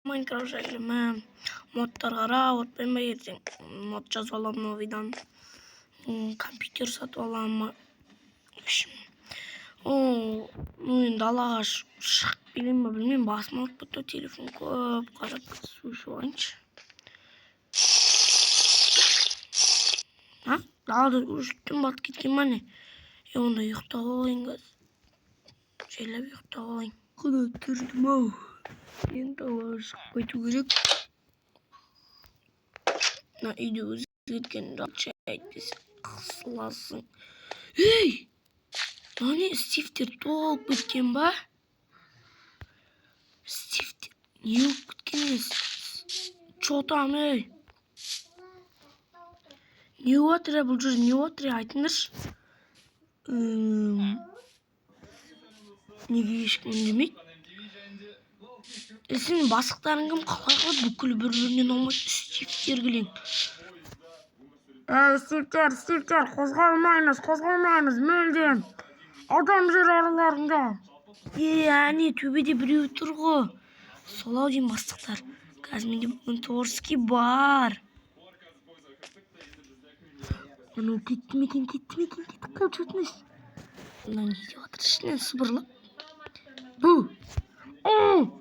Minecraft şeklime modlar ara ben ертең mod жазып аламын новыйдан компьютер сатып аламын енді далаға шығып келемін ба білмеймін, басым ауырып кетті, телефон көп қарап сушіп алайыншы. Далада уже түн батып кеткен ба не? Онда ұйықтап алайын қазір, жайлап ұйықтап алайын. Құда тұрдым ау, енді далаға шығып кету керек. Үйде өзгерткен жайт десе қысыласың. Ей! Не, Стивтер толып кеткен ба? Стивтер не болып кеткен емес? Чо там, ей? Не болып жатыр, бұл жерде не болып жатыр, айтыңдаршы. Неге ешкім үндемейді? Сенің бастықтарың кім, қалай қылып бүкіл бір-бірінен алмайды? Стивтер келең. Стивтер, қозғалмаймыз, мүлдем. Адам жер араларында. Әне, төбеде біреу тұр ғой. Солау дейм бастықтар. Қазір менде бүгін Торский бар. Анау кетті мекен, қылчетіңіз. Мынау не деп жатыр, ішінен сыбырлап. Бұл. Ой.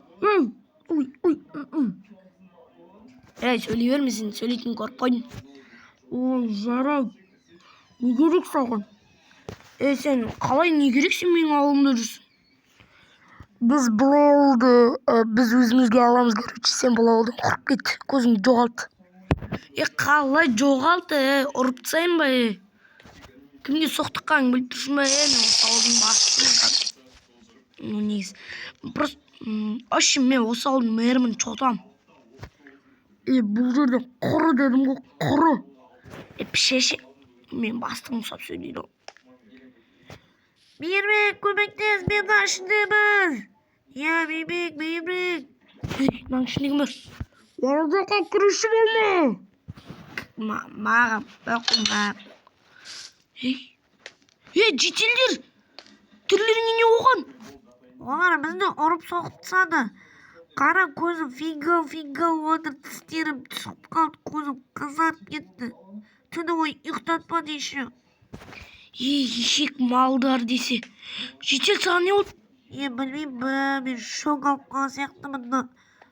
Сөйлей бермесін, сөйлейтін көріп қойдың. Ой, жарайды. Не керек саған? Сен қалай не керексің менің ауылымда жүрсің? Біз бұлауылды, біз өзімізге аламыз, короче, сен бұлауылдан құрып кет, көзіңді жоғалт. Қалай жоғалты, ұрып тастайын ба? Кімге соқтыққаның біліп тұрсың ба? Мен осы ауылдың басшымын. Ну, негіз. Просто, мен осы ауылдың мэрімін, чотам. Бұл жерде құры дедім ғой, құры. Пішеше, мен бастығым ұсап сөйлейді. Мейірбек, көмектес, мен ашындымыз. Мейірбек. Мынаның ішінде кім бар? Оразаққа кіруші болма. Маған, бақылма. Жетелдер! Түрлеріңе не оған? Олар бізді ұрып соқтысады. Қара көзім фингал отыр, тістерім түсіп қалды, көзім қызарып кетті. Түні ой ұйықтатпады еші. Ешек малдар десе. Жетел саған не болды? Білмеймін, мен шок алып қалған сияқтымын.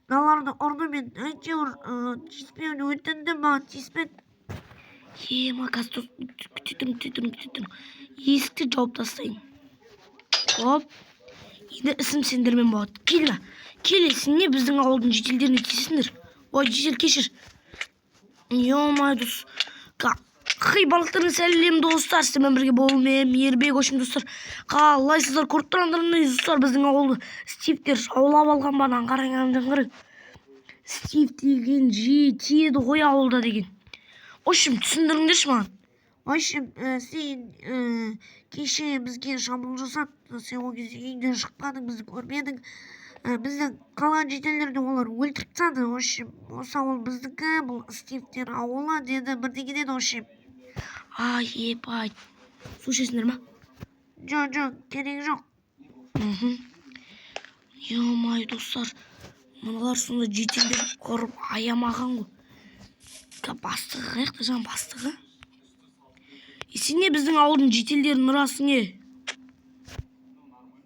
Наларды ұрды мен, әйтеуір тиіспеуін өтінді маған, тиіспеді. Макас, күтетің. Есікті жауып тастайын. Оп. Енді ісім сендермен болады. Келесің не біздің ауылдың жетелдеріне тиісіңдер. Ой, жетел кешір. Ё-май, Хей, балықтардың сәлем достар, сіздермен бірге болмайым, Мейірбек өшім достар. Қалайсыздар, көріп тұрғандарыңыз достар, біздің ауылды Стивтер аулап алған банан қараңғырын. Стив деген жетеді ғой ауылда деген. Өшім, түсіндіріңдерші маған. Өшім, сен кеше бізге шабуыл жасады, сен ол кезде үйден шықпадың, бізді көрмедің. Біздің қалған жетелерді олар өлтіріп тастады. Өшім, осы ауыл біздікі, бұл Стивтер ауылы деді, бірдеңе деді өшім. Ебай. Су ішесіңдер ма? Жоқ, керек жоқ. Ё-май, достар. Мұналар сонда жетелдер ұрып аямаған ғой. Бастығы қаяқта жан бастығы? Сен не біздің ауылдың жетелдерін ұрасың е?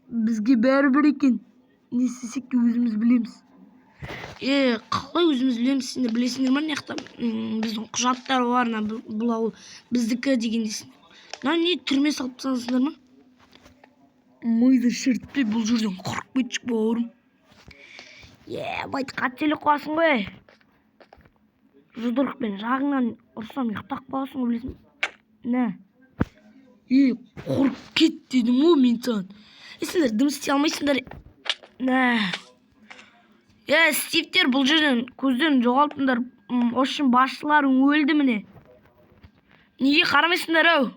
Бізге бәрі бір екен. Не істесек те өзіміз білеміз. Қалай өзіміз білеміз, сендер білесіңдер ма неқта? Біздің құжаттар бар, бұл ауыл біздікі деген десіңдер. Не түрме салып тастаңыздар ма? Майды шертпей бұл жерден құрып кетшік бауырым. Байды қателік қыласың ғой. Жұдырықпен жағыңнан ұрсам ұйықтап қаласың ғой, білесің. Құрып кет дедім ғой мен саған. Сендер дым істей алмайсыңдар. Стивтер, бұл жерден көзден жоғалтыңдар. Үшін басшыларың өлді міне. Неге қарамайсыңдар ау?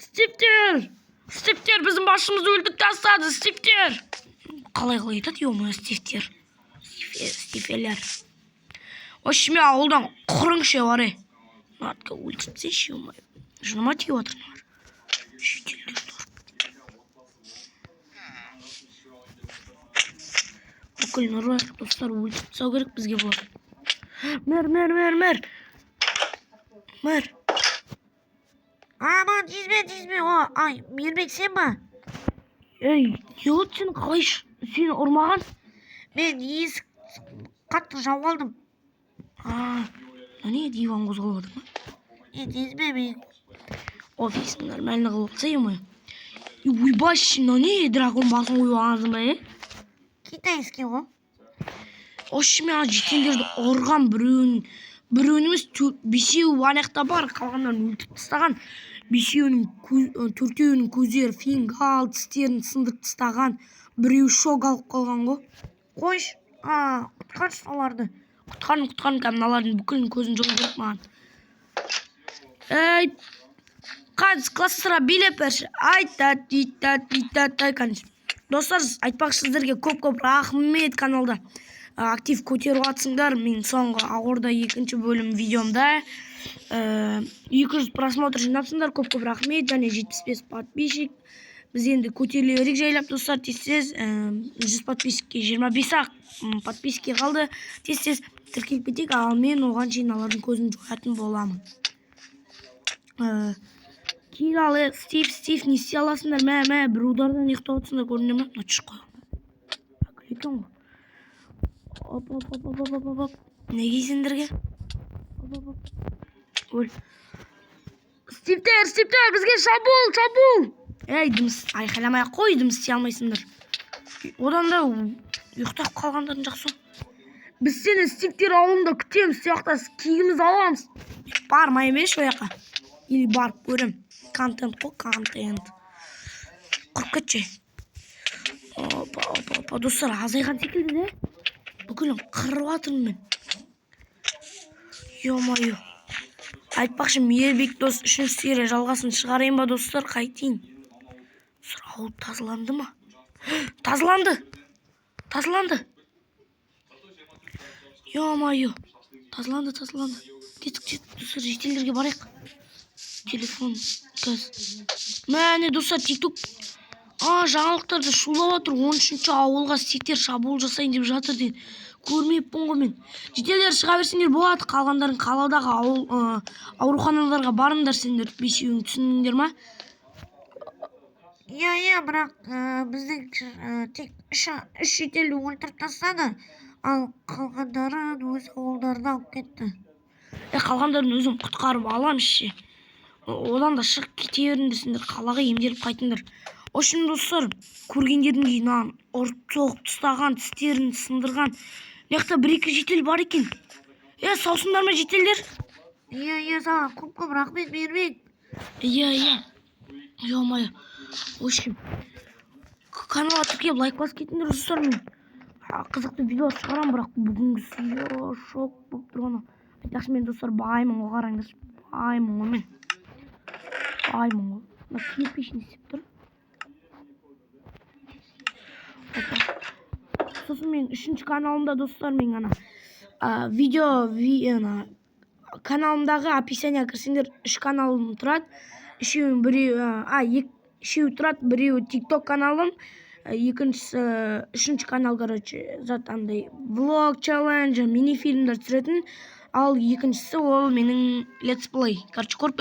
Стивтер, біздің басшымызды өлтіріп тастады, Стивтер. Қалай айтады, ё-май, Стивтерлер. Үшін мен ауылдан құрыңшы бар. Натқа өлтіртсейші, ё-май. Жыныма тиіп отырыңдар. Жетелдер тұр. бүкіл нұрбай достар өлтіріп тастау керек бізге бұлар. Мэр. Аман тизбе. Ай, Мейірбек сен ба? Ей, не болды сен қалай сені ұрмаған? Мен есік қатты жауып алдым. Не диван қозғалып отыр ма? Тизбе мен. Офисің нормально қылып отса ема. Уйбаш, не дракон басын қойып алғансың ба, Китайский ғой. Ошы мен жителдерді ұрған біреуін емес, бесеуі анаяқта бар, қалғандарын өлтіріп тастаған. Төртеуінің көздері фингал, тістерін сындырып тастаған. Біреу шок алып қалған ғой. Қойш, құтқаршы оларды. Құтқарын кәміналардың бүкілін көзін жол керек маған. Қаз классыра билеп берші. Айта, конечно. Достар, айтпақшы сіздерге көп рахмет каналда. Актив көтеріп атсыңдар. Мен соңғы Ағорда 2-ші бөлім видеомда 200 просмотр жинапсыңдар. Көп рахмет. Және 75 подписчик. Біз енді көтеріле берейік жайлап достар. Тез 100 подписчикке 25-ақ подписчикке қалды. Тез тіркеліп кетейік. Ал мен оған шейін алардың көзін жоятын боламын. Киралы, Стив, не істей аласыңдар? Мә, бір удардан ұйықтап отырсыңдар, көріне ме? Шық қой. Күлекен ғой. Оп. Не кейсендерге? Өл. Стивтер, бізге шабуыл! Ей, дымыс, айқайламай қой, дымыс істей алмайсыңдар. Одан да ұйықтап қалғандарын жақсы. Біз сені Стивтер ауылында күтеміз, сияқта киіміз аламыз. Бармай емес ояққа. Или барып көрем. Контент. Құрып кетші. Опа, достар, азайған секілді де. Бүкілін қырып атырмын мен. Ё-майо. Айтпақшы, Мейірбек дос 3-ші серия жалғасын шығарайын ба, достар, қайтейін. Ауыл тазаланды ма? Тазаланды. Ё-майо. Тазаланды. Кеттік, достар, жетелдерге барайық. Телефон, газ. Мәне, достар, тикток. Жаңалықтарды шулап отыр. 13-ші ауылға Стивтер шабуыл жасайын деп жатыр дейді. Көрмеппін ғой мен. Жетелдер шыға берсеңдер болады. Қалғандарын қаладағы ауруханаларға барыңдар сендер. Бесеуің түсіндіңдер ма? Иә, бірақ біздің тек 3 жетелді өлтіріп тастады. Ал қалғандарын өз ауылдарына алып кетті. Қалғандарын өзім құтқарып аламыз. Одан да шығып кете беріңдерсіңдер, қалаға емделіп қайтыңдар. Ошын достар, көргендердің кейін ұрып соғып тастаған, тістерін сындырған. Неқта 1-2 жетел бар екен. Саусыңдар ма жетелдер? Иә, саған көп рахмет Мейірбек. Иә. Ё-майо. Ошын. Каналға тіркеліп лайк басып кетіңдер достар. Мен қызықты видео шығарам, бірақ бүгінгісі шок болып тұрғаны. Айтақшы мен достар баймын ғой, қараңдар. Баймын ғой мен. Кирпичный істеп тұр. Сосын мен 3-ші каналымда достар, мен каналымдағы описание кірсеңдер 3 каналым тұрады. Үшеуі тұрады, біреуі тикток каналым, үшінші канал, андай влог, челлендж, мини-фильмдер түсіретін. Ал екіншісі ол менің летсплей. Көріп кет.